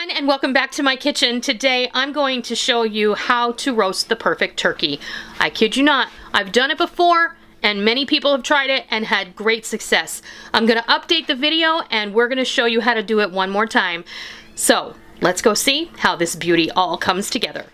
everyone, and welcome back to my kitchen. Today I'm going to show you how to roast the perfect turkey. I kid you not, I've done it before and many people have tried it and had great success. I'm going to update the video and we're going to show you how to do it one more time. So let's go see how this beauty all comes together.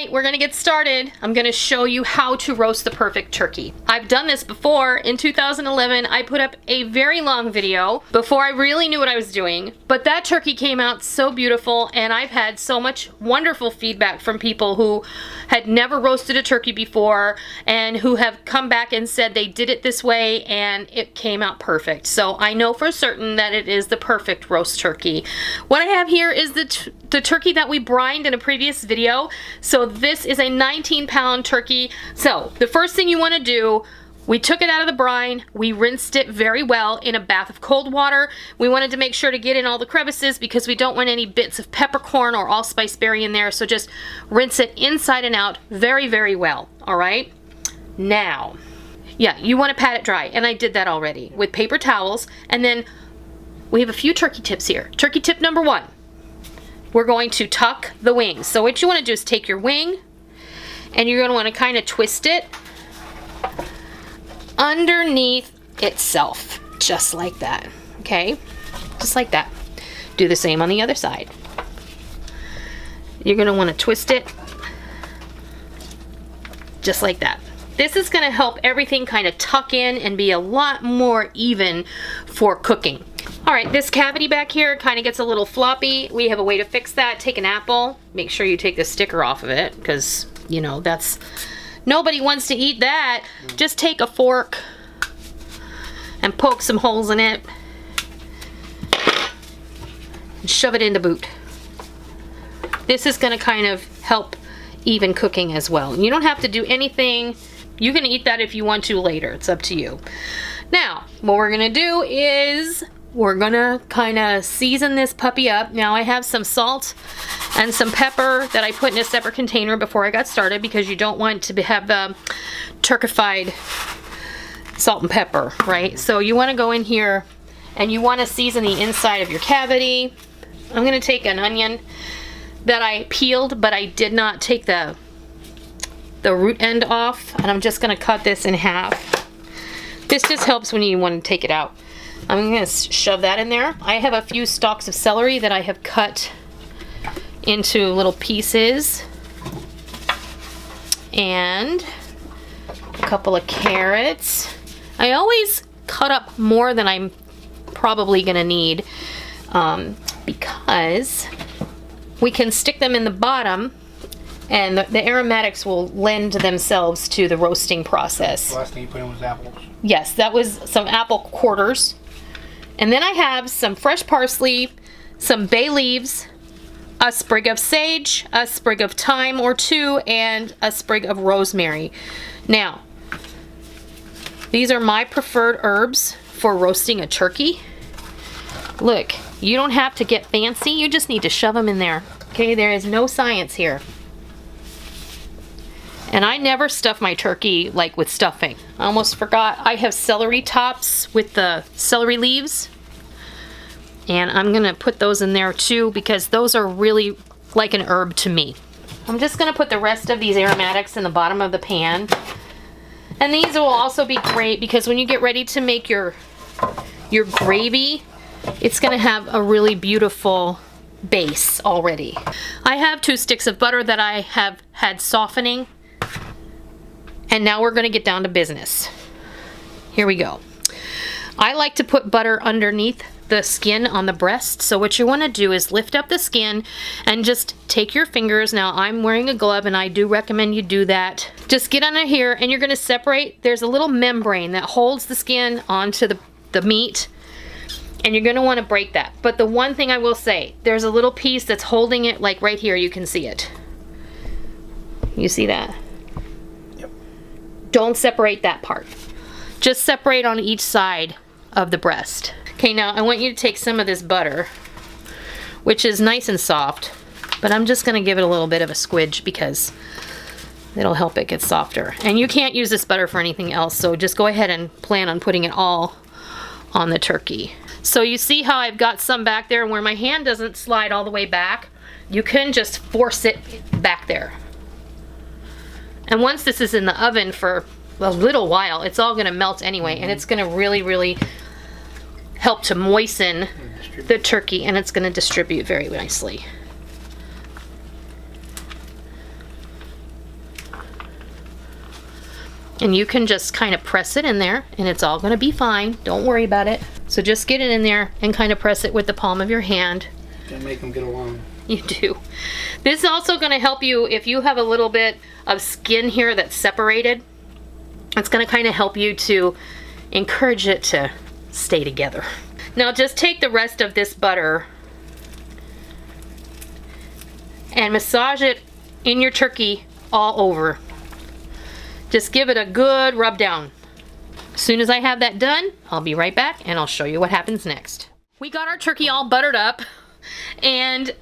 We're gonna get started. I'm gonna show you how to roast the perfect turkey. I've done this before. In 2011, I put up a very long video before I really knew what I was doing, but that turkey came out so beautiful, and I've had so much wonderful feedback from people who had never roasted a turkey before and who have come back and said they did it this way and it came out perfect. So I know for certain that it is the perfect roast turkey. What I have here is the turkey that we brined in a previous video. So this is a 19-pound turkey. So the first thing you want to do, we took it out of the brine, we rinsed it very well in a bath of cold water. We wanted to make sure to get in all the crevices because we don't want any bits of peppercorn or allspice berry in there, so just rinse it inside and out very, very well, all right? Now, yeah, you want to pat it dry, and I did that already with paper towels, and then we have a few turkey tips here. Turkey tip number one, we're going to tuck the wings. So what you want to do is take your wing, and you're going to want to kind of twist it underneath itself, just like that, okay? Just like that. Do the same on the other side. You're gonna wanna twist it just like that. This is gonna help everything kind of tuck in and be a lot more even for cooking. All right, this cavity back here kind of gets a little floppy. We have a way to fix that. Take an apple, make sure you take the sticker off of it, because, you know, that's, nobody wants to eat that. Just take a fork and poke some holes in it and shove it in the boot. This is going to kind of help even cooking as well. You don't have to do anything. You can eat that if you want to later. It's up to you. Now, what we're going to do is we're going to kind of season this puppy up. Now, I have some salt and some pepper that I put in a separate container before I got started, because you don't want to have the turkified salt and pepper, right? So you want to go in here and you want to season the inside of your cavity. I'm going to take an onion that I peeled, but I did not take the root end off, and I'm just going to cut this in half. This just helps when you want to take it out. I'm going to shove that in there. I have a few stalks of celery that I have cut into little pieces, and a couple of carrots. I always cut up more than I'm probably going to need, because we can stick them in the bottom and the aromatics will lend themselves to the roasting process. The last thing you put in was apples. Yes, that was some apple quarters. And then I have some fresh parsley, some bay leaves, a sprig of sage, a sprig of thyme or two, and a sprig of rosemary. Now, these are my preferred herbs for roasting a turkey. Look, you don't have to get fancy, you just need to shove them in there. Okay, there is no science here. And I never stuff my turkey like with stuffing. I almost forgot, I have celery tops with the celery leaves. And I'm gonna put those in there too, because those are really like an herb to me. I'm just gonna put the rest of these aromatics in the bottom of the pan. And these will also be great because when you get ready to make your gravy, it's gonna have a really beautiful base already. I have 2 sticks of butter that I have had softening. And now we're gonna get down to business. Here we go. I like to put butter underneath the skin on the breast. So what you want to do is lift up the skin and just take your fingers. Now I'm wearing a glove and I do recommend you do that. Just get under here and you're going to separate. There's a little membrane that holds the skin onto the meat, and you're going to want to break that. But the one thing I will say, there's a little piece that's holding it, like right here, you can see it. You see that? Yep. Don't separate that part. Just separate on each side of the breast. Okay, now I want you to take some of this butter. which is nice and soft, but I'm just gonna give it a little bit of a squidge because it'll help it get softer. And you can't use this butter for anything else, so just go ahead and plan on putting it all on the turkey. So you see how I've got some back there where my hand doesn't slide all the way back? You can just force it back there. And once this is in the oven for a little while, it's all gonna melt anyway, and it's gonna really, really help to moisten the turkey, and it's gonna distribute very nicely. And you can just kind of press it in there, and it's all gonna be fine. Don't worry about it. So just get it in there and kind of press it with the palm of your hand. Gotta make them get along. You do. This is also gonna help you if you have a little bit of skin here that's separated. It's gonna kind of help you to encourage it to stay together. Now just take the rest of this butter and massage it in your turkey all over. Just give it a good rub down. As soon as I have that done, I'll be right back and I'll show you what happens next. We got our turkey all buttered up and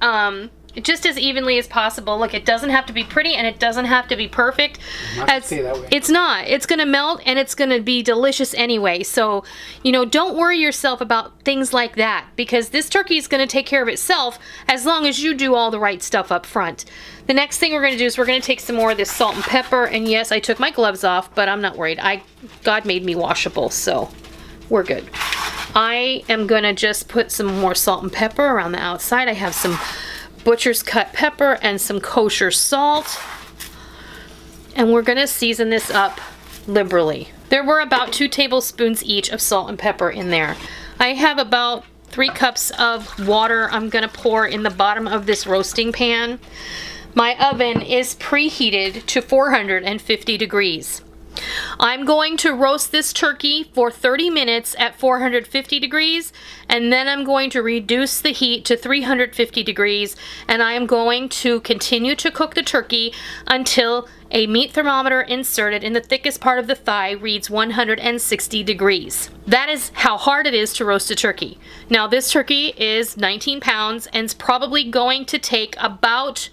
just as evenly as possible. Look, it doesn't have to be pretty and it doesn't have to be perfect. It's not. It's gonna melt and it's gonna be delicious anyway. So, you know, don't worry yourself about things like that because this turkey is gonna take care of itself as long as you do all the right stuff up front. The next thing we're gonna do is we're gonna take some more of this salt and pepper, and yes, I took my gloves off, but I'm not worried. God made me washable, so we're good. I am gonna just put some more salt and pepper around the outside. I have some butcher's cut pepper and some kosher salt, and we're gonna season this up liberally. There were about 2 tablespoons each of salt and pepper in there. I have about 3 cups of water I'm gonna pour in the bottom of this roasting pan. My oven is preheated to 450 degrees. I'm going to roast this turkey for 30 minutes at 450 degrees, and then I'm going to reduce the heat to 350 degrees, and I am going to continue to cook the turkey until a meat thermometer inserted in the thickest part of the thigh reads 160 degrees. That is how hard it is to roast a turkey. Now this turkey is 19 pounds and it's probably going to take about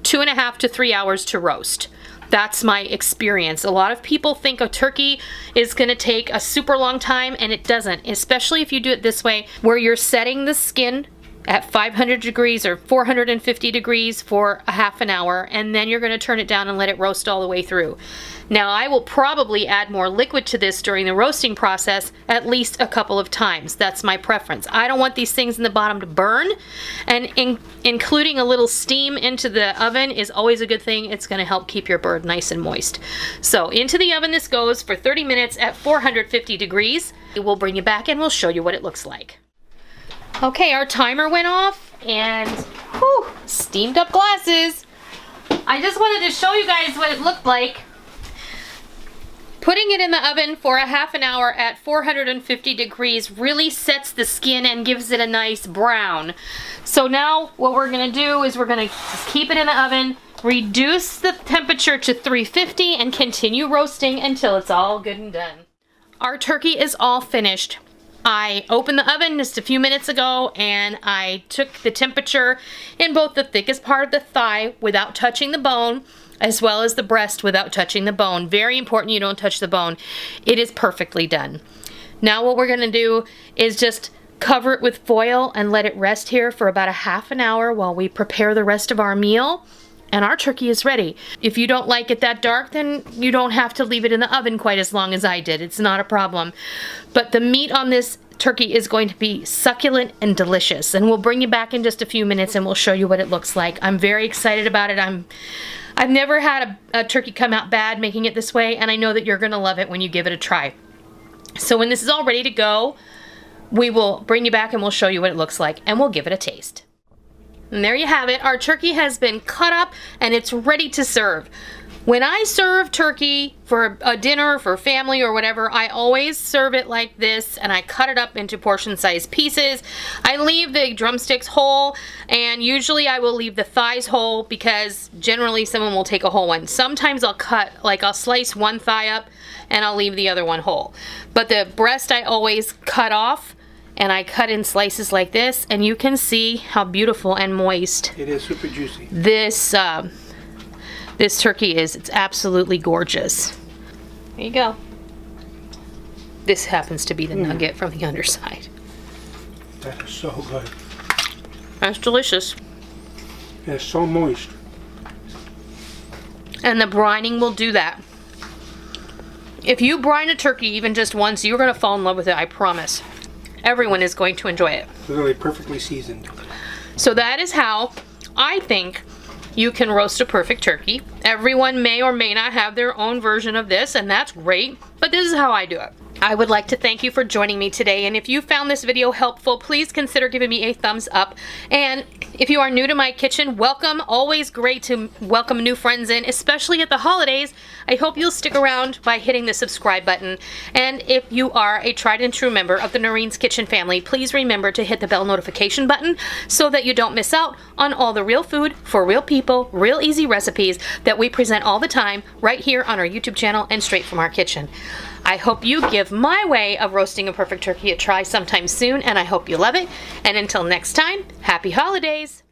2.5 to 3 hours to roast. That's my experience. A lot of people think a turkey is going to take a super long time, and it doesn't, especially if you do it this way, where you're setting the skin at 500 degrees or 450 degrees for a half an hour, and then you're going to turn it down and let it roast all the way through. Now, I will probably add more liquid to this during the roasting process at least a couple of times. That's my preference. I don't want these things in the bottom to burn, and including a little steam into the oven is always a good thing. It's going to help keep your bird nice and moist. So into the oven this goes for 30 minutes at 450 degrees. We'll bring you back and we'll show you what it looks like. Okay, our timer went off and whew, steamed up glasses. I just wanted to show you guys what it looked like. Putting it in the oven for a half an hour at 450 degrees really sets the skin and gives it a nice brown. So now what we're gonna do is we're gonna just keep it in the oven, reduce the temperature to 350 and continue roasting until it's all good and done. Our turkey is all finished. I opened the oven just a few minutes ago and I took the temperature in both the thickest part of the thigh without touching the bone, as well as the breast without touching the bone. Very important you don't touch the bone. It is perfectly done. Now what we're gonna do is just cover it with foil and let it rest here for about a half an hour while we prepare the rest of our meal. And our turkey is ready. If you don't like it that dark, then you don't have to leave it in the oven quite as long as I did. It's not a problem. But the meat on this turkey is going to be succulent and delicious. And we'll bring you back in just a few minutes and we'll show you what it looks like. I'm very excited about it. I've never had a turkey come out bad making it this way, and I know that you're gonna love it when you give it a try. So when this is all ready to go, we will bring you back and we'll show you what it looks like and we'll give it a taste. And there you have it. Our turkey has been cut up and it's ready to serve. When I serve turkey for a dinner, for family or whatever, I always serve it like this and I cut it up into portion-sized pieces. I leave the drumsticks whole, and usually I will leave the thighs whole because generally someone will take a whole one. Sometimes I'll slice one thigh up and I'll leave the other one whole. But the breast I always cut off and I cut in slices like this, and you can see how beautiful and moist It is super juicy. this this turkey is. It's absolutely gorgeous. There you go. This happens to be the nugget from the underside. That is so good. That's delicious. It's so moist. And the brining will do that. If you brine a turkey even just once, you're going to fall in love with it, I promise. Everyone is going to enjoy it. Literally perfectly seasoned. So that is how I think you can roast a perfect turkey. Everyone may or may not have their own version of this, and that's great, but this is how I do it. I would like to thank you for joining me today, and if you found this video helpful, please consider giving me a thumbs up. And if you are new to my kitchen, welcome. Always great to welcome new friends in, especially at the holidays. I hope you'll stick around by hitting the subscribe button. And if you are a tried and true member of the Noreen's Kitchen family, please remember to hit the bell notification button so that you don't miss out on all the real food for real people, real easy recipes that we present all the time right here on our YouTube channel and straight from our kitchen. I hope you give my way of roasting a perfect turkey a try sometime soon, and I hope you love it. And until next time, happy holidays!